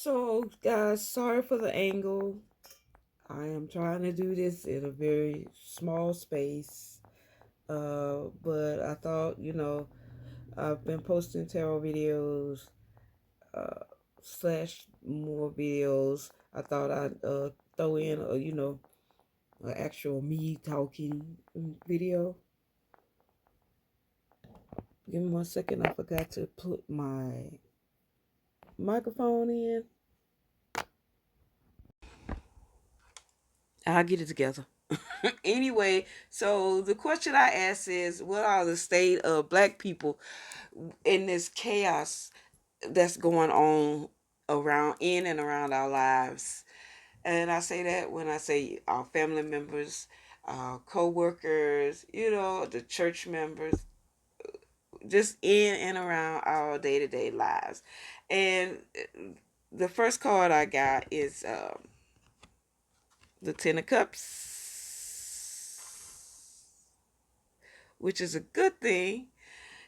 So, guys, sorry for the angle. I am trying to do this in a very small space. But I thought, I've been posting tarot videos, uh, slash more videos. I thought I'd throw in an actual me talking video. Give me 1 second. I forgot to put my microphone in. I'll get it together. Anyway, so the question I ask is, what are the state of black people in this chaos that's going on in and around our lives? And I say that when I say our family members, our co-workers, the church members, just in and around our day-to-day lives. And the first card I got is the Ten of Cups, which is a good thing.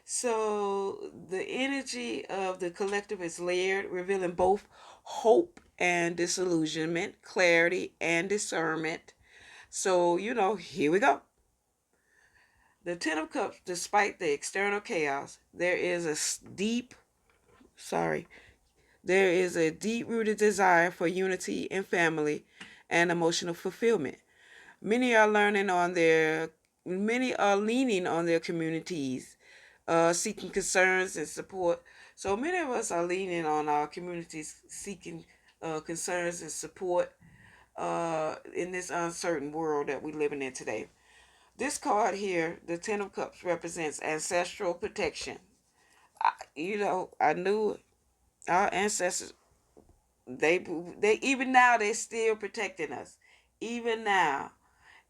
So the energy of the collective is layered, revealing both hope and disillusionment, clarity and discernment. So, here we go. The Ten of Cups, despite the external chaos, sorry, there is a deep rooted desire for unity and family and emotional fulfillment. Many are many are leaning on their communities, seeking concerns and support. So many of us are leaning on our communities, seeking concerns and support in this uncertain world that we're living in today. This card here, the Ten of Cups, represents ancestral protection. I knew our ancestors. They even now they're still protecting us, even now,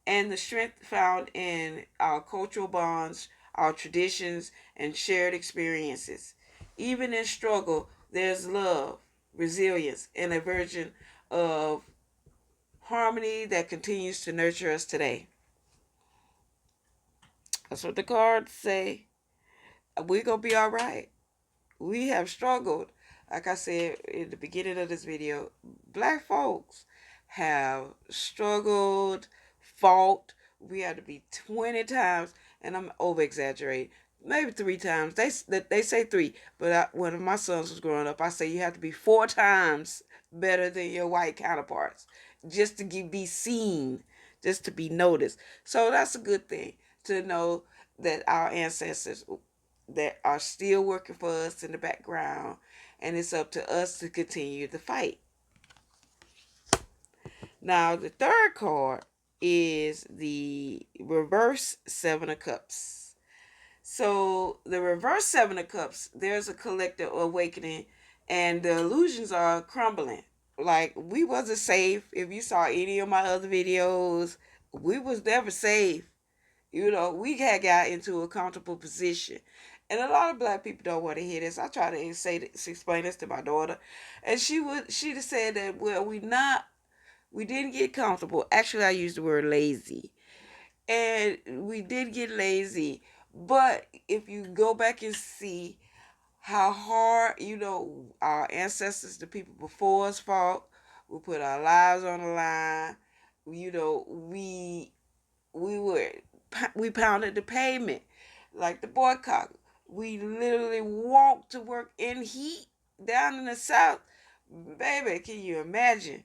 and the strength found in our cultural bonds, our traditions, and shared experiences. Even in struggle, there's love, resilience, and a version of harmony that continues to nurture us today. That's what the cards say. We're going to be all right. We have struggled. Like I said in the beginning of this video, black folks have struggled, fought. We had to be 20 times, and I'm over exaggerating, maybe 3 times. They say three, but when my sons was growing up, I say you have to be 4 times better than your white counterparts just to be seen, just to be noticed. So that's a good thing to know that our ancestors that are still working for us in the background, and it's up to us to continue the fight. Now, the third card is the reverse Seven of Cups. So, the reverse Seven of Cups, there's a collective awakening, and the illusions are crumbling. Like, we wasn't safe. If you saw any of my other videos, we was never safe. We had got into a comfortable position. And a lot of black people don't want to hear this. I try to explain this to my daughter. And she'd said that, well, we didn't get comfortable. Actually, I used the word lazy. And we did get lazy. But if you go back and see how hard, our ancestors, the people before us fought, we put our lives on the line. We pounded the pavement like the boycott. We literally walked to work in heat down in the south. Baby, can you imagine?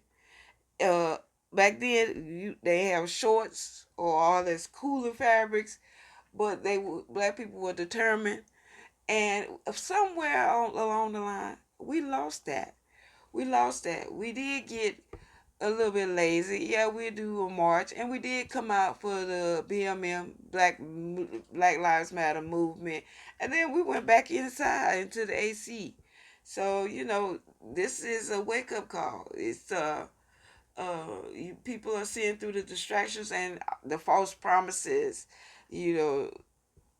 Uh, Back then they have shorts or all this cooler fabrics, but black people were determined, and somewhere along the line we lost that. We did get a little bit lazy. Yeah, we do a march, and we did come out for the BMM Black Lives Matter movement, and then we went back inside into the AC. So this is a wake up call. It's people are seeing through the distractions and the false promises. You know,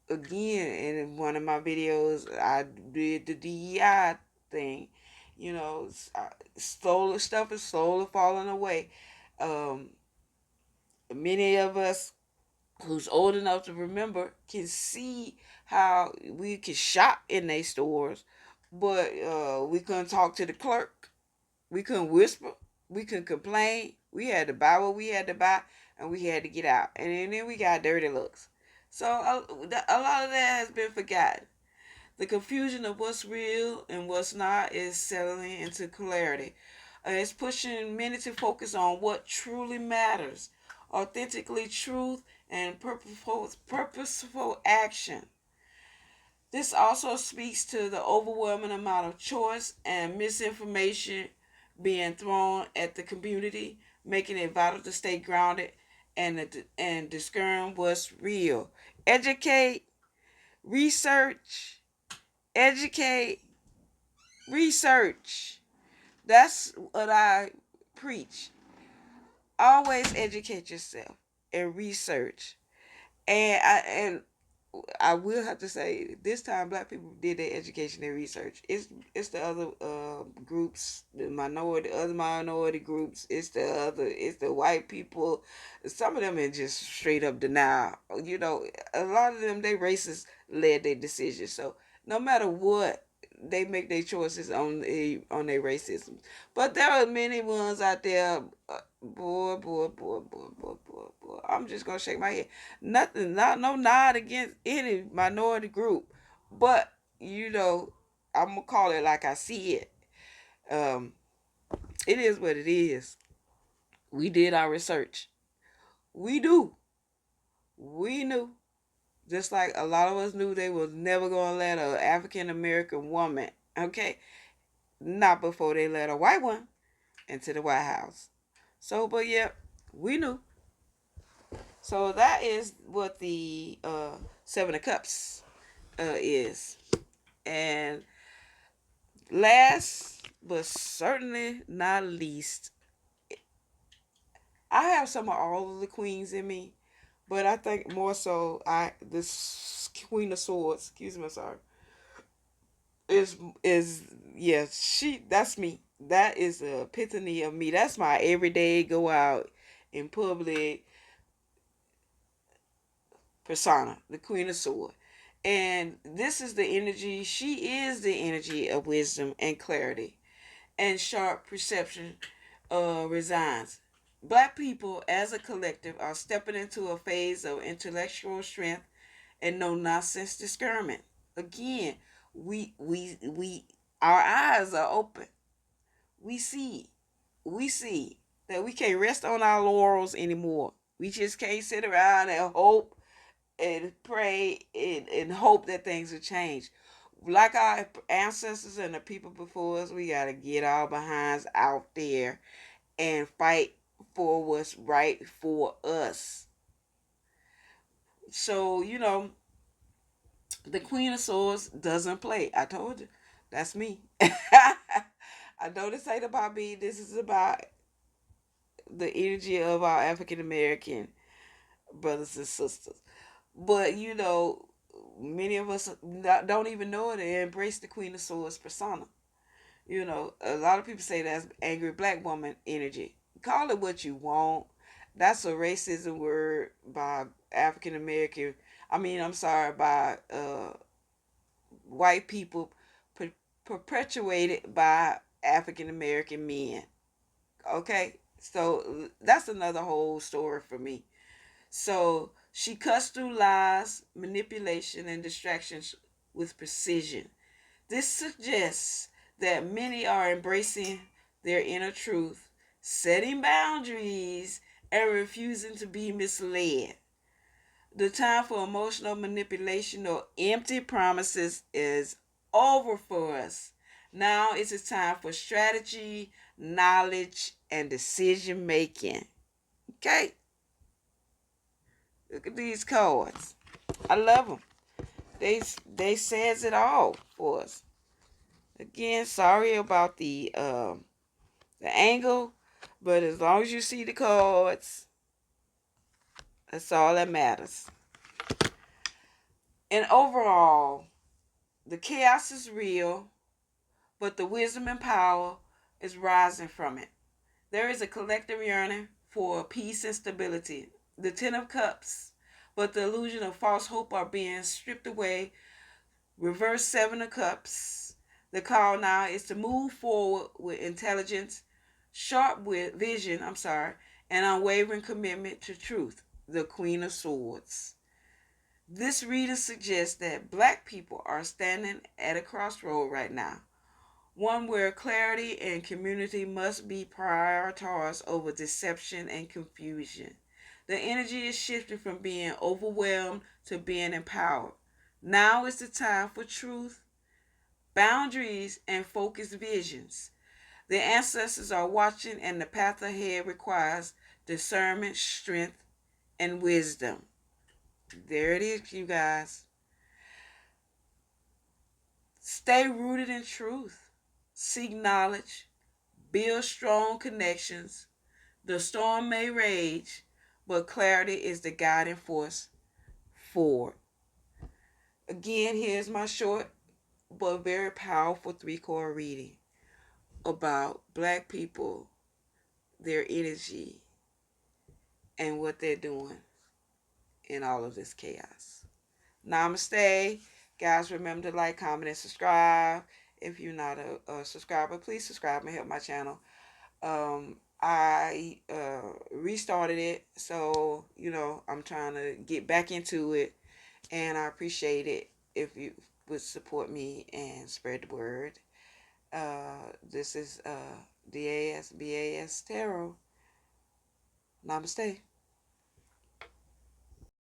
Again, in one of my videos, I did the DEI thing. Slowly stuff is slowly falling away. Um, Many of us who's old enough to remember can see how we could shop in their stores, but we couldn't talk to the clerk. We couldn't whisper. We couldn't complain. We had to buy what we had to buy, and we had to get out. And then we got dirty looks. So a lot of that has been forgotten. The confusion of what's real and what's not is settling into clarity. It's pushing many to focus on what truly matters, authentically truth and purposeful action. This also speaks to the overwhelming amount of choice and misinformation being thrown at the community, making it vital to stay grounded and discern what's real. Educate, research, educate, research. That's what I preach. Always educate yourself and research. And I will have to say this time black people did their education and research. It's the other groups, other minority groups. It's the white people. Some of them are just straight up denial. You know, a lot of them they racist led their decisions. So no matter what, they make their choices on their racism. But there are many ones out there. Boy. I'm just gonna shake my head. Nothing, not no nod against any minority group, but you know, I'm gonna call it like I see it. Um, it is what it is. We did our research. We do. We knew. Just like a lot of us knew they was never gonna let an African American woman, okay, not before they let a white one into the White House. So, but yeah, we knew. So that is what the Seven of Cups is. And last but certainly not least, I have some of all of the queens in me, but I think more so this Queen of Swords, excuse me, I'm sorry, is yeah, that's me. That is the epitome of me. That's my everyday go out in public persona, the Queen of Swords. And this is the energy, she is the energy of wisdom and clarity and sharp perception resigns. Black people as a collective are stepping into a phase of intellectual strength and no nonsense discernment. Again, we our eyes are open. We see, we see that we can't rest on our laurels anymore. We just can't sit around and hope and pray and hope that things will change. Like our ancestors and the people before us, we got to get our behinds out there and fight for what's right for us. So, you know, the Queen of Swords doesn't play. I told you. That's me. I know this ain't about me. This is about the energy of our African American brothers and sisters. But, you know, many of us don't even know it and embrace the Queen of Swords persona. You know, a lot of people say that's angry black woman energy. Call it what you want. That's a racism word by African American. I'm sorry, by white people perpetuated by African American men. Okay, so that's another whole story for me. So she cuts through lies, manipulation, and distractions with precision. This suggests that many are embracing their inner truth, setting boundaries, and refusing to be misled. The time for emotional manipulation or empty promises is over for us. Now it's a time for strategy, knowledge, and decision making. Okay? Look at these cards. I love them. They says it all for us. Again, sorry about the angle, but as long as you see the cards, that's all that matters. And overall, the chaos is real, but the wisdom and power is rising from it. There is a collective yearning for peace and stability. The Ten of Cups, but the illusion of false hope are being stripped away. Reverse Seven of Cups. The call now is to move forward with intelligence, sharp with vision, and unwavering commitment to truth. The Queen of Swords. This reading suggests that black people are standing at a crossroad right now, one where clarity and community must be prioritized over deception and confusion. The energy is shifting from being overwhelmed to being empowered. Now is the time for truth, boundaries, and focused visions. The ancestors are watching, and the path ahead requires discernment, strength, and wisdom. There it is, you guys. Stay rooted in truth. Seek knowledge. Build strong connections. The storm may rage, but clarity is the guiding force forward. Again, here's my short but very powerful three-core reading about black people, their energy, and what they're doing in all of this chaos. Namaste. Guys, remember to like, comment, and subscribe. If you're not a subscriber, please subscribe and help my channel. I restarted it, so I'm trying to get back into it, and I appreciate it if you would support me and spread the word. This is DASBAS Tarot. Namaste.